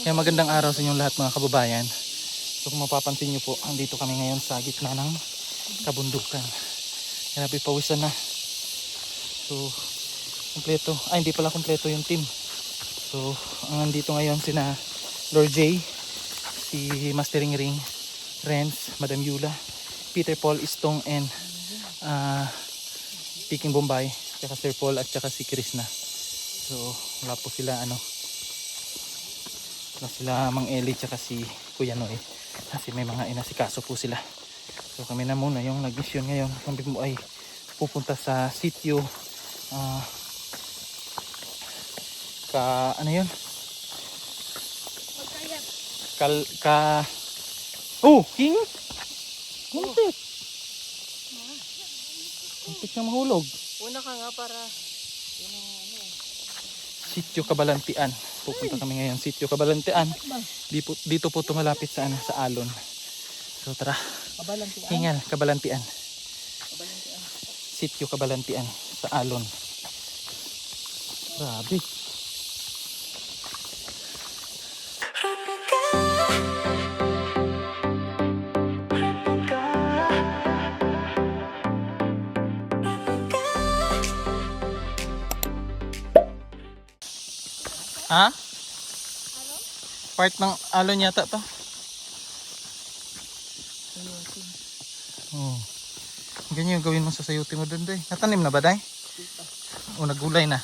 Kaya magandang araw sa inyong lahat mga kababayan. So kung mapapansin nyo po, andito kami ngayon sa gitna ng kabundukan. Grabe, pawisan na. So kumpleto, hindi pala kumpleto yung team. So ang andito ngayon sina Lord J, si Mastering Ring, Renz, Madam Yula, Peter Paul Istong, and Peking Bombay, tsaka Sir Paul at tsaka si Krishna. So wala po sila wala sila Mang Eli tsaka si Kuya Noy kasi may mga inasikaso po sila. So kami na muna yung nag-mission ngayon. Kami po ay pupunta sa sitio ano yun? King? Muntik! Muntik na mahulog. Una ka nga para Sitio Kabalantian. Pupunta kami ngayon Sitio Kabalantian. Dito po tumalapit sa Alon. So tara. Kabalantian. Hingal, Kabalantian. Sitio Kabalantian sa Alon. Grabe. Ha? Part ng alon yata to. Oh. Ganyan yung gawin mo sa sayuti mo doon, day. Natanim na ba, day? O nagulay na.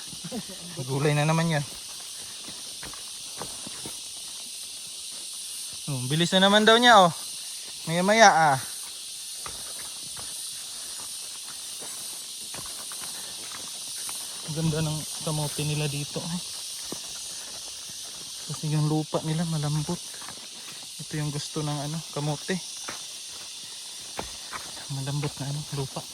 Nagulay na naman yun. Oh, bilis na naman daw niya, oh. Maya maya, Ang ganda ng kamote nila dito, Kasi yung lupa nila malambot. Ito yung gusto ng kamote. Malambot na lupa.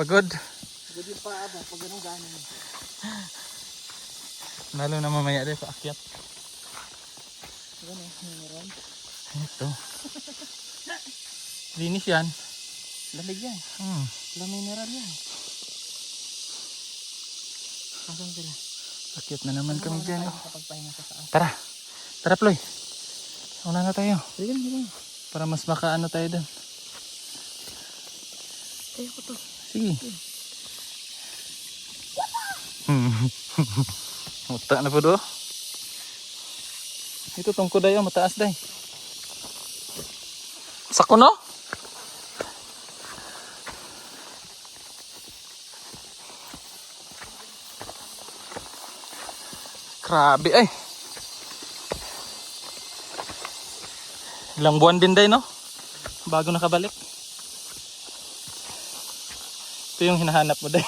Pagod. Pagod yung paa ba? Pag ganun ganon. Lalo na mamaya din paakyat. Ganun, meron. Ito. Linis yan. Lamig yan. Mineral yan. Asan sila? Akyat na naman kami dyan. Kapagpahinga sa taas. Tara. Tara, Ploy. Una na tayo. Sige. Para mas makaano tayo doon. Tayo ko to. Sige. Muta na po do. Ito tungkod dayo, mataas day. Sako no? Grabe ay. Ilang buwan din day no? Bago nakabalik. Ito yung hinahanap mo day.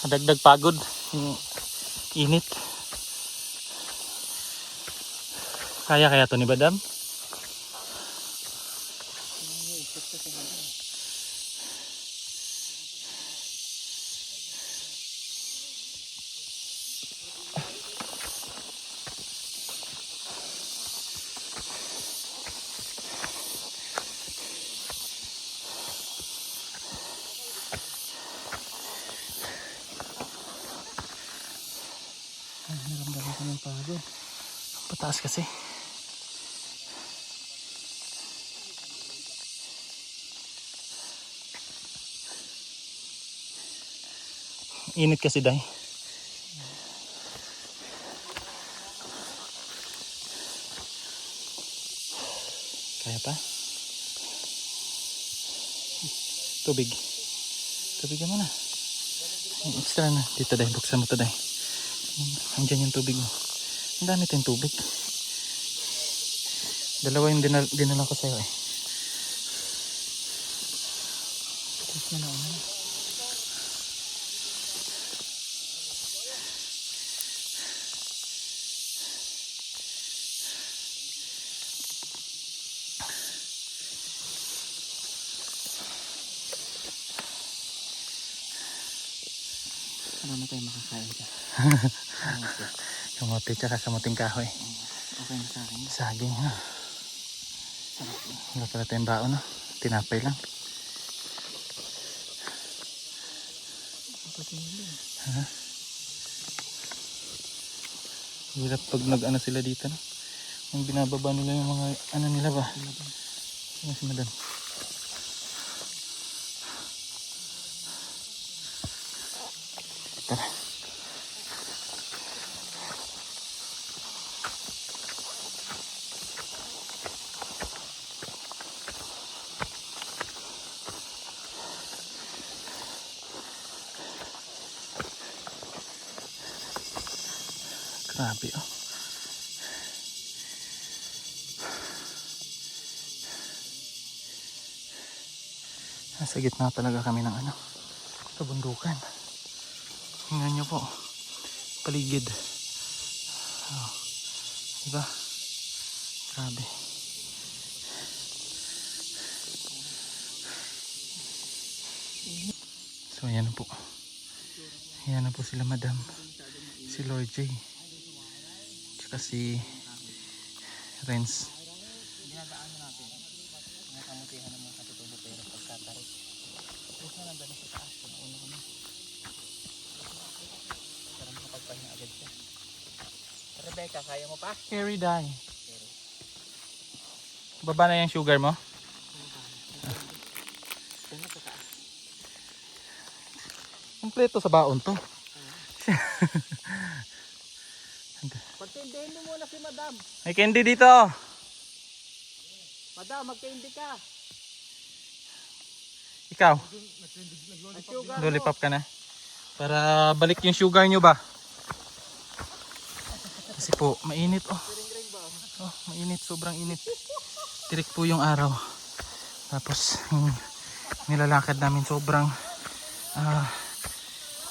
Dagdag pagod yung init. Kaya to ni Badam? Naramdaman ko ng pagod. Pataas kasi. Init kasi day. Kaya pa? Tubig. Tubig mo na. Extra na. Dito day. Buksan mo to day. Andiyan yung tubig mo. Ang dami tayong tubig. Dalawa yung dinala ko sa'yo eh. Tapos na naman. Marami tayong makakain dyan. Kamote tsaka kamuting kahoy. Okay na sa akin. Saging ha. Wala pala tayong baon, no? Tinapay lang. Ha? Hirap pag nag-ano sila dito, no? Yung binababa nila yung mga ano nila ba? Ano si madam? Tara. Grabe, oh. Nasa gitna talaga kami ng ano, kabundukan. Tingnan nyo po, paligid. Oh, diba? Grabe. So ayan na po. Ayan na po sila madam. Si Lord J. Tsaka si Renz. Dinadaanan natin. Mga kamutihan ng mga katutubo pero pagkatarik. Tapos na lang sa taas. Nauna kami. Para makapagpahinga agad siya. Rebecca, kaya mo pa? Carry die. Baba na yung sugar mo? Doon na sa taas. Kompleto sa baon to. Pagkaindihin mo muna si madam. May candy dito. Madam, magkaindi ka. Ikaw, Ang sugar mo. lollipop ka na. Para balik yung sugar nyo ba? Kasi po, mainit oh. Oh, mainit, sobrang init. Tirik po yung araw. Tapos, yung nilalakad namin sobrang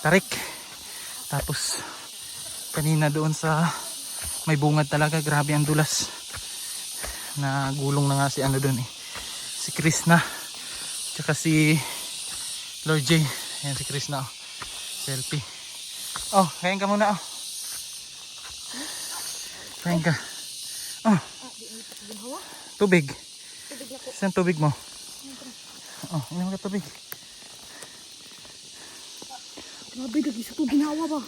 tarik. Tapos, kanina doon sa may bungad talaga, grabe ang dulas. Nagulong na nga si ano doon eh. Si Chris na. Tsaka si Lord J. Ayan si Chris na oh. Selfie. Oh, kain ka muna oh. Kain ka. Oh. Tubig. Saan tubig mo? Oh, inom ka tubig. Grabe, nag-isa ko ginawa ba?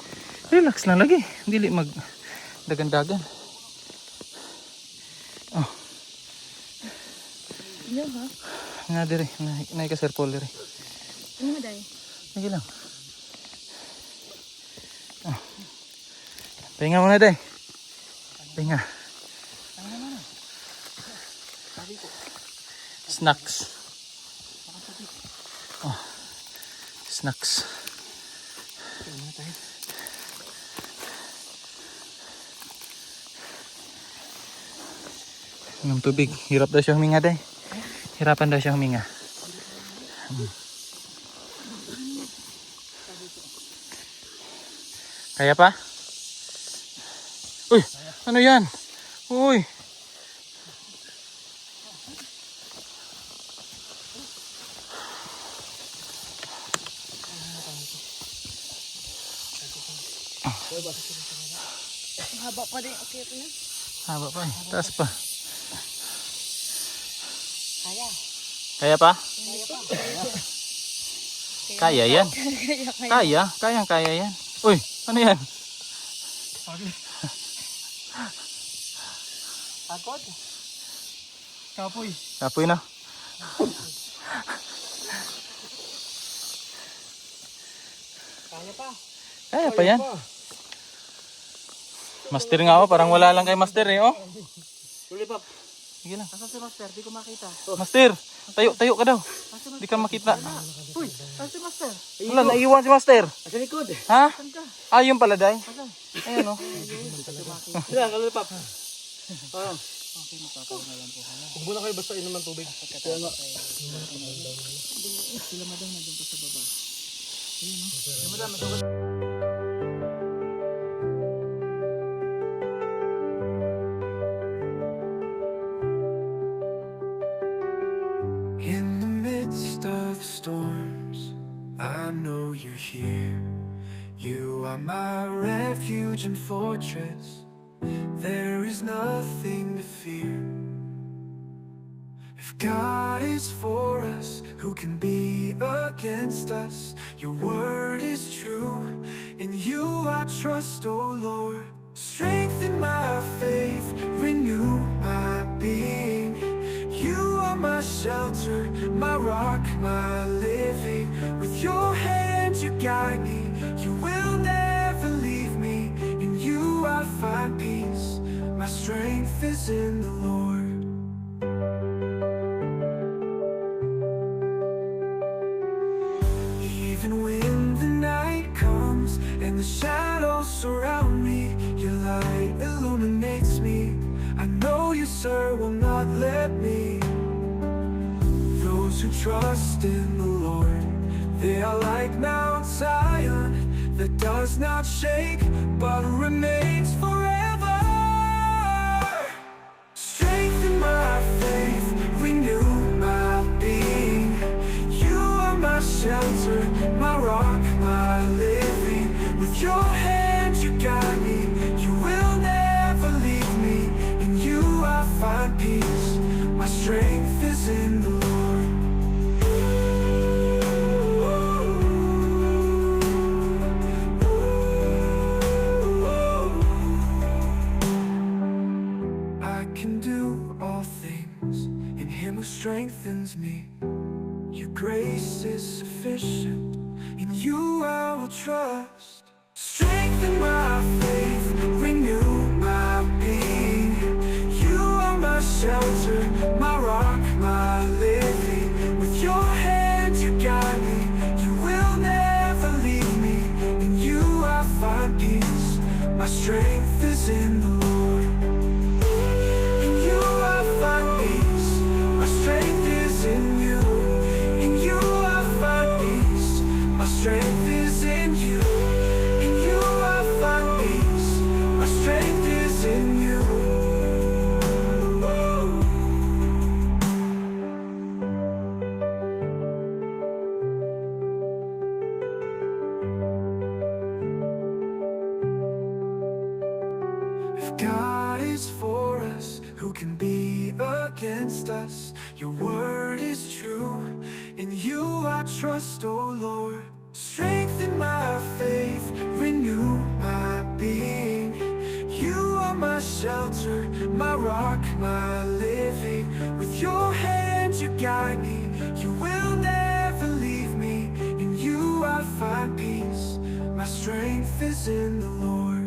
Relax lang lagi. Dili mag dagan-dagan. Oh. Inom ha? Nga dire, naik ka Sir Paul dire. Ano mo dahil? Sige lang. Oh. Pahinga muna day. Pahinga. Snacks. Oh. Snacks. Inom tubig. Hirap daw siya huminga day. Hirapan daw siya huminga. Kaya pa? Uy! Ano yan? Uy! Haba pa din. Okay ito na. Haba pa eh. Taas pa. Kaya. Kaya pa? Kaya pa. Kaya yan. Kaya. Kaya yan. Uy! Ano yan? Pagod. Kapoy. Kapoy na. Kaya pa. Kaya pa yan. Master nga ako. Parang wala lang kay Master eh. Oh. Lollipop. Sige lang. Asa si Master? Di ko makita. Master! Tayo ka daw. Di ka makita. Uy, asa si Master? Wala, naiwan si Master. Asa likod. Ha? Saan ka? Ah, yung pala day. Asan? Ayan oh. Sila, lollipop. Oo. Okay, makakain na lang po. Huwag muna kayo basta inom ng tubig. Kaya nga. Sila madam nandun pa sa baba. Ayun o. Sila madam nandun. In the midst of storms, I know you're here. You are my refuge and fortress. There is nothing to fear. If God is for us, who can be against us? Your word is true, in you I trust, O Lord. Strengthen my faith, renew my being. You are my shelter, my rock, my living. With your hand you guide me, you will never leave me. In you I find peace, my strength is in the Lord. Even when the night comes and the shadows surround me, your light illuminates me. I know you, sir, will not let me. Those who trust in the Lord, they are like Mount Zion, that does not shake, but remains forever. Strengthen my faith, renew my being. You are my shelter, my rock, my living. With your hand you guide me, you will never leave me. In you I find peace, my strength is in the Lord. I can do all things in him who strengthens me. Your grace is sufficient, in you I will trust. Strengthen my faith, renew my being. You are my shelter, my rock, my living. With your hand you guide me, you will never leave me. In you I find peace, my strength is in the Lord. In you I find peace, my strength is in you. In you I find peace, my strength is in you. In you I find peace, my strength is in you. If God is for us, who can be against us? Your word is true, in you I trust, O Lord. Strengthen my faith, renew my being. You are my shelter, my rock, my living. With your hand you guide me, you will never leave me. In you I find peace, my strength is in the Lord.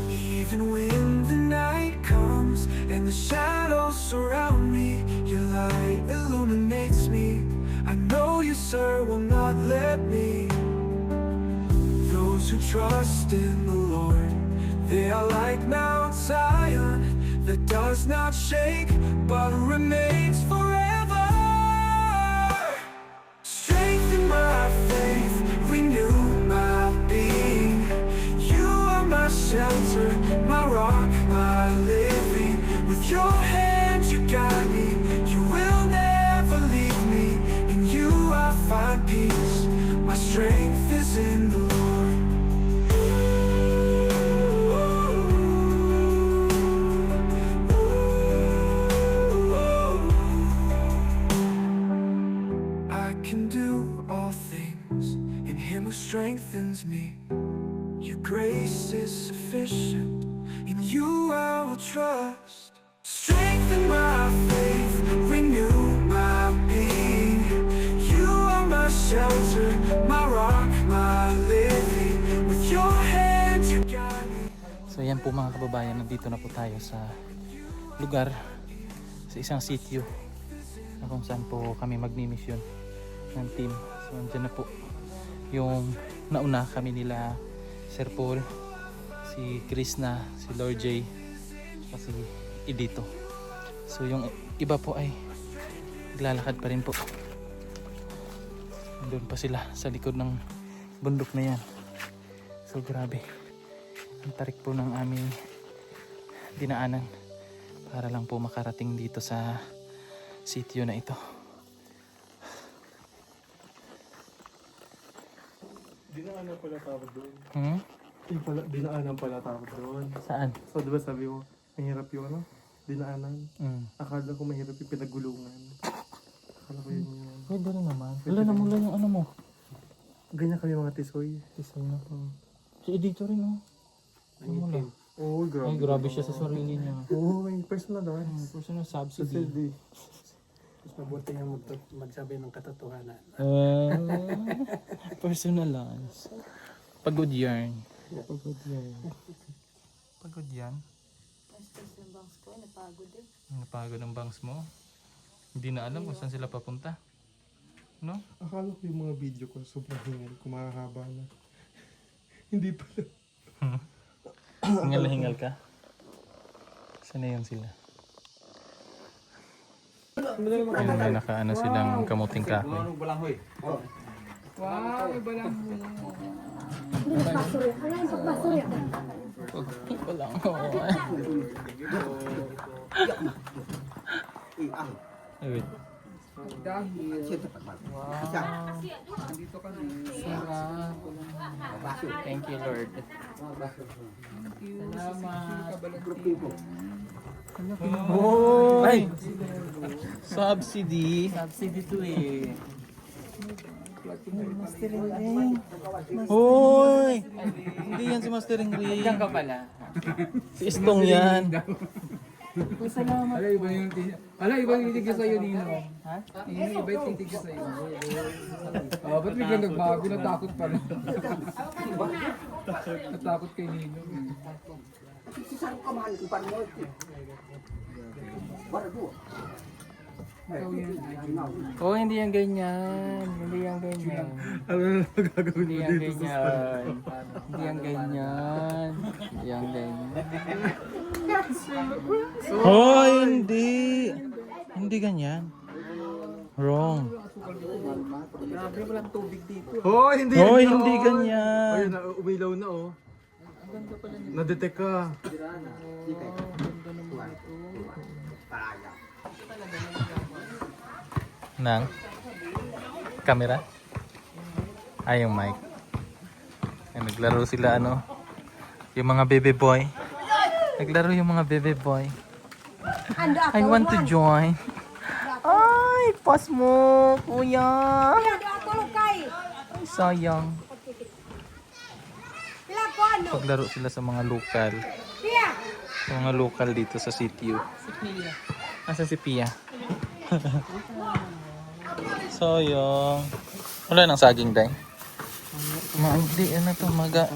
Even when the night comes and the shadows surround me, your light illuminates me. I know you, sir, will not let me. Those who trust in the Lord, they are like Mount Zion, that does not shake, but remains forever. Strengthen my faith, renew my being. You are my shelter, my rock, my living. With your hand you guide me, you will never leave me. In you I find peace, my strength is in the Lord. I can do all things in him who strengthens me. Your grace is sufficient, in you I will trust. Strengthen my faith, renew my being. You are my shelter, my rock, my living. With your hand you guide me. So yan po mga kababayan, nandito na po tayo sa lugar, sa isang sitio na kung saan po kami magmi-mission ng team. So andyan na po yung nauna kami nila Sir Paul, si Krishna, si Lord J, kasi Idito. So yung iba po ay naglalakad pa rin po. Doon pa sila sa likod ng bundok na yan. So grabe, ang tarik po ng aming dinaanan para lang po makarating dito sa sitio na ito. Hindi na ano pala tawag doon. Yung pala, dinaanan pala tawag doon. Saan? So, di ba sabi mo, mahirap yung ano? Dinaanan. Akala ko mahirap yung pinagulungan. Akala ko yun yun. Pwede rin naman. Wala na mula yung ano mo. Ganyan kami mga tisoy. Tisay na. Si editor rin, oh. Ano mo lang? Oo, grabe. Ay, grabe siya sa sarili niya. Oo, may personal daw. Personal Sa subsidy. sildi. Mas mabuti nga magsabi ng katotohanan. Personalize. Pagod yarn. Pagod yarn. Pagod yan. Stress ng bangs ko, napagod eh. Napagod ang bangs mo. Hindi na alam kung saan sila papunta. No? Akala ko yung mga video ko sobrang hingal, kumahaba na. Hindi pala. Hingal na hingal ka? Saan na yun sila? Ayun, may nakaano silang kamuting kahoy. Wala ko. Ay, wait. Thank you, Lord. Ay! Subsidy. Subsidy to eh. Hoy! Hindi yan si Mastering Ring. Diyan ka pala. Si Istong yan. Ala, iba yung titigil sa'yo, Nino. Ha? Iba yung titigil sa'yo. Oh, ba't biglang nagbago? Natakot pala. Natakot kay Nino. Oh, hindi yan ganyan. Hindi yan ganyan. Ano na magagawin Hindi mo yan dito sa ganyan. Hindi yan ganyan. Hindi yan ganyan. Hoy, hindi. Hindi ganyan. Wrong. Grabe, walang tubig dito. Oh, hindi Hoy, yan hindi yun. ganyan. Ayun, umilaw na oh. Na-detect ka. Nang camera? Ay, yung mic. Ay, naglaro sila ano. Yung mga baby boy. Naglaro yung mga baby boy. I want to join. Ay, pas mo, kuya. Ay, sayang. Paglaro sila sa mga lokal. Sa mga lokal dito sa CTU. Si Pia. Asa si Pia? Sayang. Wala nang saging, day. Hindi, ano to,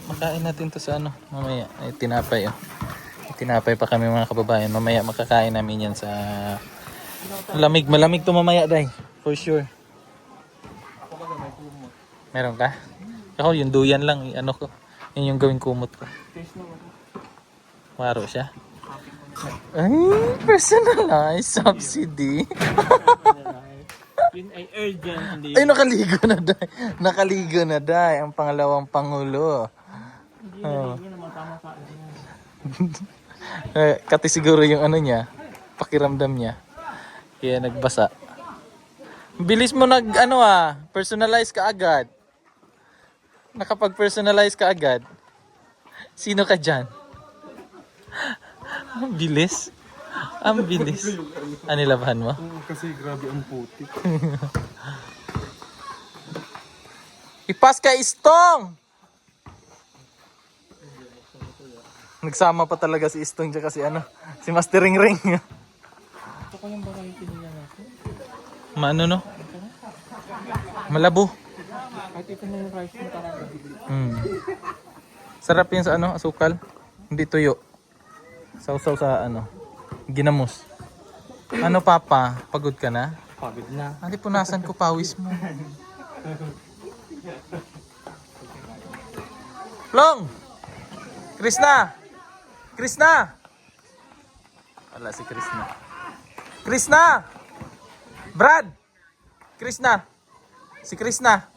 makain natin to sa ano, mamaya. Ay, tinapay, oh. Tinapay pa kami mga kababayan. Mamaya makakain namin yan sa malamig. Malamig to mamaya, day. For sure. Meron ka? Ako, yung duyan lang, ano ko. Yun yung gawing kumot ko. Waro siya. Ay, personalized subsidy. Yun ay urgent. Hindi. Ay, nakaligo na, day. Nakaligo na, day. Ang pangalawang pangulo. Oh. Yun naman tama sa akin. Kati siguro yung ano niya, pakiramdam niya. Kaya nagbasa. Bilis mo personalize ka agad. Nakapag-personalize ka agad. Sino ka dyan? Ang bilis. Ang bilis. Nilabahan mo? Kasi grabe ang putik. Ipas ka, Istong! Nagsama pa talaga si Istong tsaka si Mastering Ring. Ito ko yung variety nila natin. Maano no? Malabo. Kahit ito na yung rice mo talaga. Sarap yun sa asukal. Hindi tuyo. Sausaw sa ginamos. Ano papa? Pagod ka na? Pagod na. Hindi punasan ko pawis mo. Long! Krishna! Krishna! Wala si Krishna. Krishna! Brad! Krishna! Si Krishna!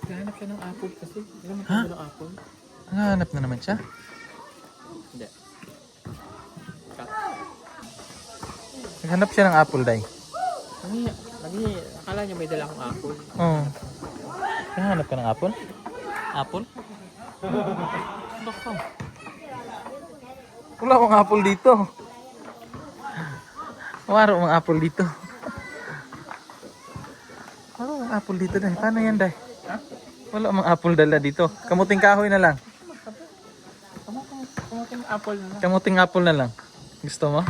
Hanap siya ng apple kasi. Alam mo kung ng apple? Hanap na naman siya. Hindi. Naghanap siya ng apple, day. Ano yan? Hindi, akala niya may dala akong apple. Oo. Hanap ka ng apple? Apple? Baka. Wala akong apple dito. Wala akong apple dito. Wala akong apple dito, Day. Paano yan, Day? Wala akong apple dala dito. Kamuting kahoy na lang. Kumating apple na lang. Kamuting apple na lang. Gusto mo?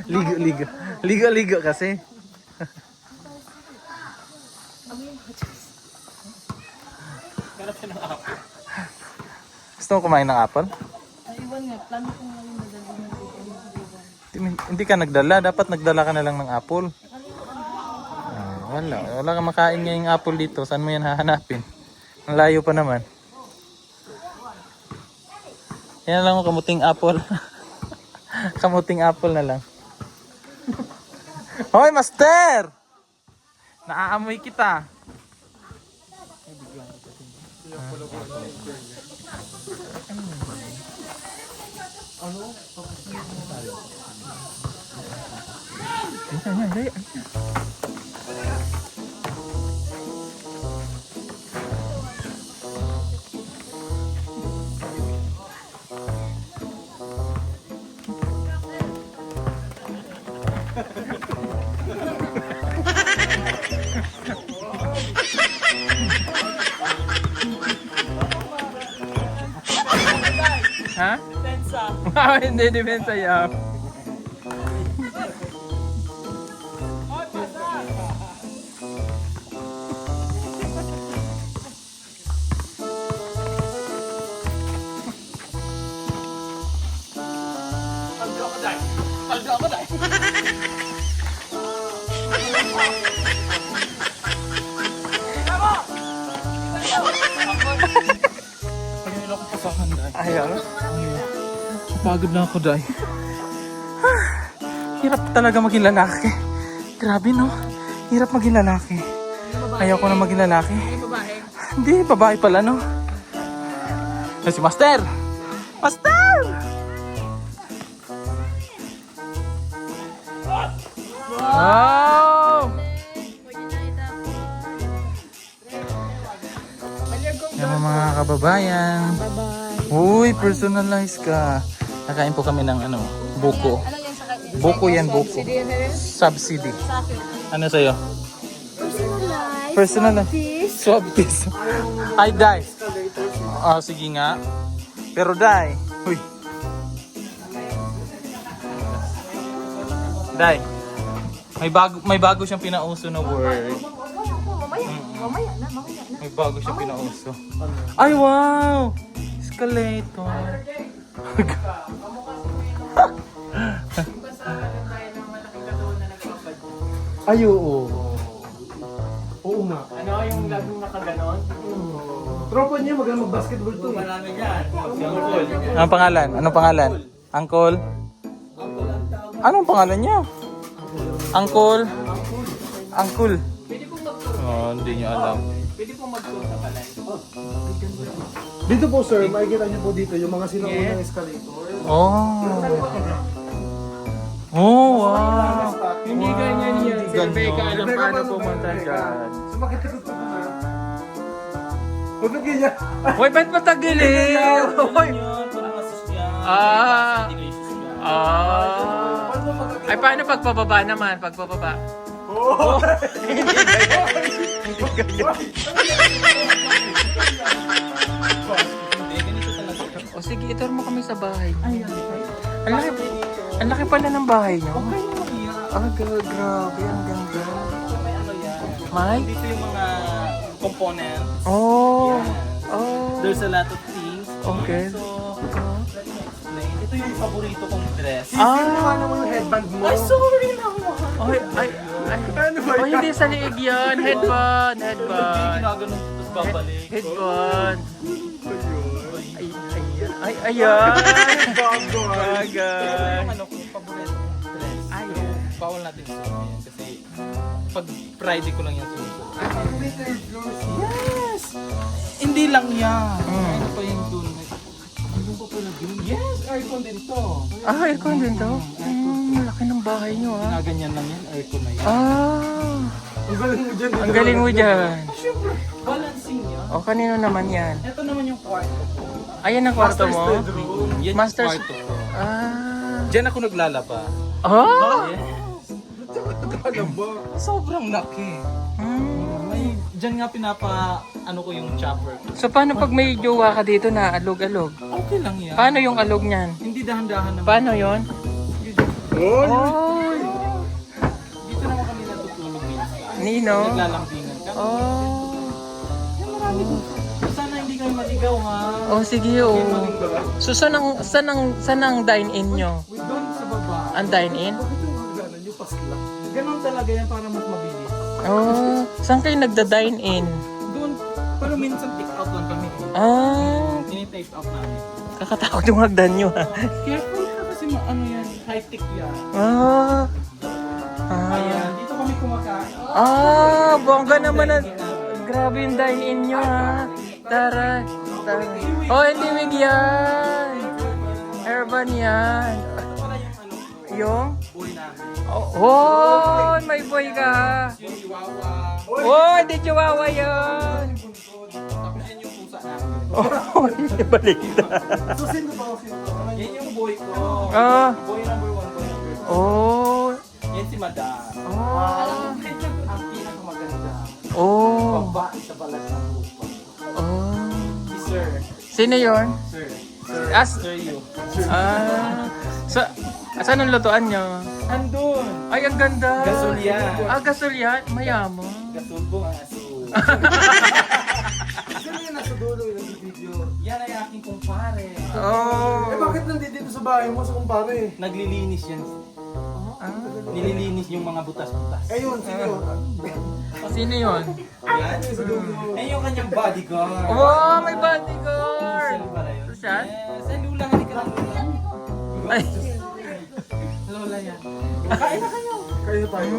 Ligo. Ligo kasi. Ganap siya ng apple. Gusto mo kumain ng apple? Naiwan nga, plano ko nga yung madali na dito. Hindi ka nagdala. Dapat nagdala ka na lang ng apple. Wala. Wala kang makain ngayong apple dito. Saan mo yan hahanapin? Ang layo pa naman. Yan lang ako, kamuting apple. Kamuting apple na lang. Hoy, Master! Naaamoy kita. Ha? Depensa. Hindi, depensa yan. Ayaw. Pagod na ako, Day. Hirap talaga maging lalaki. Grabe, no? Hirap maging lalaki. Ayaw ko na maging lalaki. Hindi, babae pala, no? Ay, si Master! Master! Wow! Yan ang mga kababayan. Uy, personalize ka. Nakain po kami ng ano, buko. Ano yan sa Buko yan, buko. Subsidy. Ano sa'yo? Personalize. Swab piece. Ay, Day. Ah, sige nga. Pero Day. Uy. Day. May bago siyang pinauso na word. Mamaya na. May bago siyang pinauso. Ay, wow! Escalator. Ay, oo. Oo nga. Ano yung laging nakaganon? Tropa niya, magaling mag-basketball to. Marami yan. Uncle. Anong pangalan? Anong pangalan? Uncle? Anong pangalan niya? Uncle? Uncle? Oh, hindi niya alam. Pwede pong mag-tour sa palay. Dito po sir, makikita niyo po dito yung mga sinaunang escalator. Oh. Oh, wow. Hindi ganyan yan. Siyempre ka alam paano pumunta dyan. Sumakit ko po na. Huwag na ganyan. Uy, ba't matagilid? Uy. Ah. Ah. Ay, paano pagpababa naman? Pagpababa. Oo. O sige, itur mo kami sa bahay. Ang laki pala ng bahay niyo. Ah, grabe. Ang ganda. May? Dito yung mga components. Oh. Oh. There's a lot of things. Okay. So, let me explain. Ito yung paborito kong dress. Ano naman yung headband mo? Ay, sorry naman. Ay. Ano ba Oh, hindi sa liig yan. Headband. Hindi, Headband. ginaganon tapos babalik. Headband. Ay, ayan. Bagay. Yung ano kong paborito kong dress. Ay. Bawal natin susuot yan kasi pag Friday ko lang yan susuot. Yes! Hindi lang yan. Ano pa yung dun? Ano pa pala dun? Yes! Aircon din to. Ah, aircon din to. Malaki laki ng bahay nyo ah. Ganyan lang yan, aircon na yan. Ah, Ang galing mo dyan. ang galing mo dyan. Balancing yan. O, kanino naman yan? Ito naman yung kwarto ko. Ayan ang kwarto mo? Yan Master's- yung kwarto ko. Ah. Diyan ako naglalaba. Oh? Sobrang laki. Hmm. May, diyan nga ano ko yung chopper ko. So, paano pag may jowa ka dito na alog-alog? Okay lang yan. Paano yung alog niyan? Hindi dahan-dahan naman. Paano yon? Oh, Dito naman kami natutulog minsan. Nino? Naglalambingan kami. Oh. Sana hindi kayo maligaw ha. Oh, sige oh. So, saan ang dine-in nyo? Doon sa baba. Ang dine-in? Ganun talaga yan para mas mabilis. Oh, saan kayo nagda-dine-in? Doon, pero minsan take out lang kami. Ah, Tini-take out namin. kakatakot yung hagdan nyo ha. Careful ka kasi ano yan, high-tech yan. Ah. Ayan, dito kami kumakain. Ah, bongga naman ang... Grabe yung dine-in nyo ha. Tara. Oh, hindi wig yan. Urban yan. Yung? Boy namin. Oh, may boy ka. Yung chihuahua. Oh, di chihuahua yun. Tapos yan yung pusa namin. Oh, balik na. Yan yung boy ko. Ah. Boy number 1, boy number 2. Oh. Yan si Madam. Oh. Ang pinakamaganda. Oh. Babae sa balat ng lupa. Oh. Si Sir. Sino yun? Sir. As, Sir you. saan ang lutuan nyo? Andun. Ay, ang ganda. Gasolyan. Ah, gasolyan. Mayaman. Gasulbo ang aso. Sino yung nasa dulo yung video? Yan ay aking kumpare. Oh. Eh bakit nandito sa bahay mo sa kumpare? Naglilinis yan. Nililinis yung mga butas-butas. Ayun, sino? Sino yun? Yan. Yan yung kanyang bodyguard. Oh, may bodyguard. Sel pala yun. Siya? Yes. Ay, Lula. Halika lang. Ay. Lola yan. Kayo tayo?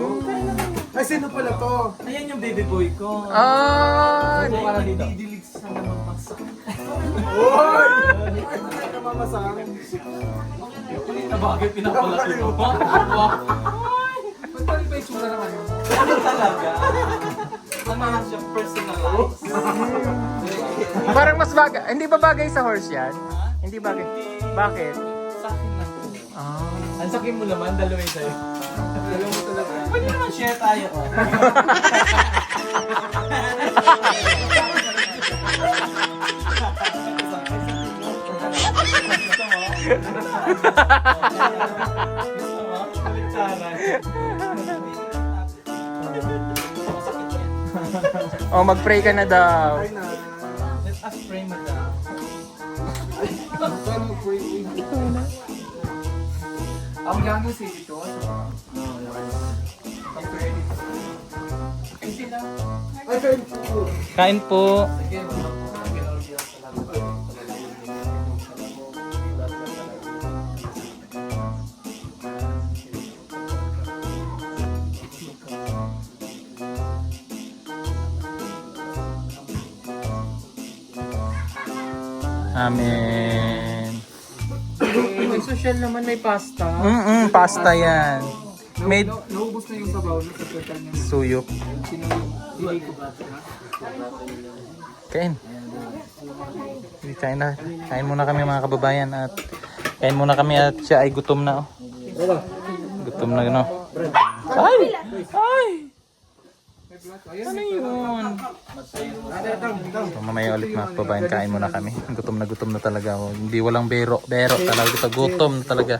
Ay, sino pala to? Ayan yung baby boy ko. Ah. Ay, parang didilig sa naman pagsak. Oy! Ay, tayo ka mamasahan. Kulit na bagay pinapalaki mo. Wow. Ba't pa rin ba yung sura naman yun? Ano talaga? Ano siya personalized? Parang mas bagay. Hindi ba bagay sa horse yan? Hindi bagay. Bakit? Sa akin lang. Ah. Ang sakin mo naman, dalawa yung sa'yo. Dalawa mo talaga. Pwede naman share tayo. Oh. Gusto mo? Kaliktaran. Oh, mag-pray ka na daw. Ay na. Let us pray, madam. Saan mo pray? Ang gano'n si ito. Ay, kayo. Kain po. Amen. May social naman, may pasta. Pasta yan. Made Naubos na yung sabaw na sa total niya. suyok. Sino yung hindi ko ba? Kain. Kain na. Kain muna kami mga kababayan at kain muna kami at siya ay gutom na. Oh. Gutom na gano. Ay! Ay! Ano yun? So, mamaya ulit mga kababayan, kain muna kami. Gutom na talaga. Oh. Hindi walang bero talaga. Gutom na talaga.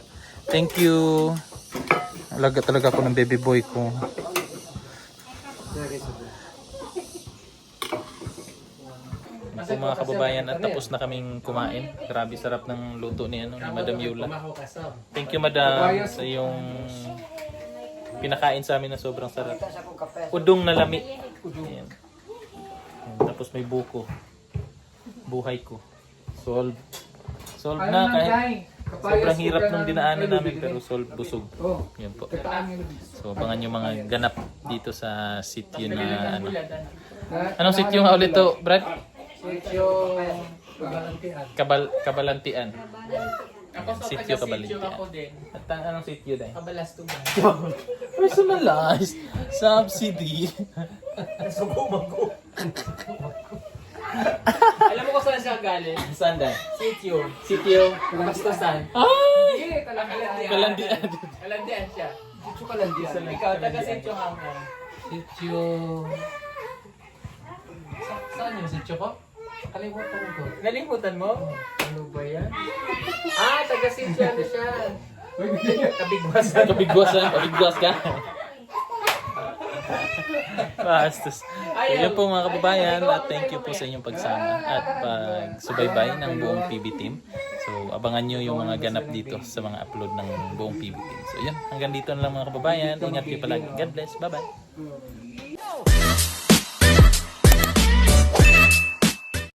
Thank you. Alaga talaga ako ng baby boy ko. Ito mga kababayan at tapos na kaming kumain. Grabe sarap ng luto ni Madam Yula. Thank you Madam sa yung pinakain sa amin na sobrang sarap. Udong na lami. Ayan. Tapos may buko. Buhay ko. Solve na kahit sobrang hirap ng dinaanan namin pero solve busog. Yan po. So abangan yung mga ganap dito sa sitio na ano. Anong sitio nga ulit to, Brad? Sitio Kabalantian. Kabalantian. Ayan, sitio Kabalintian. ako din. At anong sitio dahil? Kabalastugan. Personalized subsidy. Sugumago. Alam mo kung saan siya galing? Saan dahil? Sitio. Sitio? Bastusan. Ay! Hindi, Kalandian. Kalandian. Kalandian siya. Sitio Kalandian. Ikaw, taga Sitio ka mo. Sitio... Saan yung sitio ko? Kalimutan ko. Nalimutan mo? Ano ba yan? Ah, taga Sitio ano siya? Kabigwasan. Kabigwas ka. Bastos. So, yun po mga kababayan at thank you po sa inyong pagsama at pagsubaybay ng buong PB team. So abangan nyo yung mga ganap dito sa mga upload ng buong PB team. So yun, hanggang dito na lang mga kababayan. Ingat kayo palagi. God bless. Bye bye.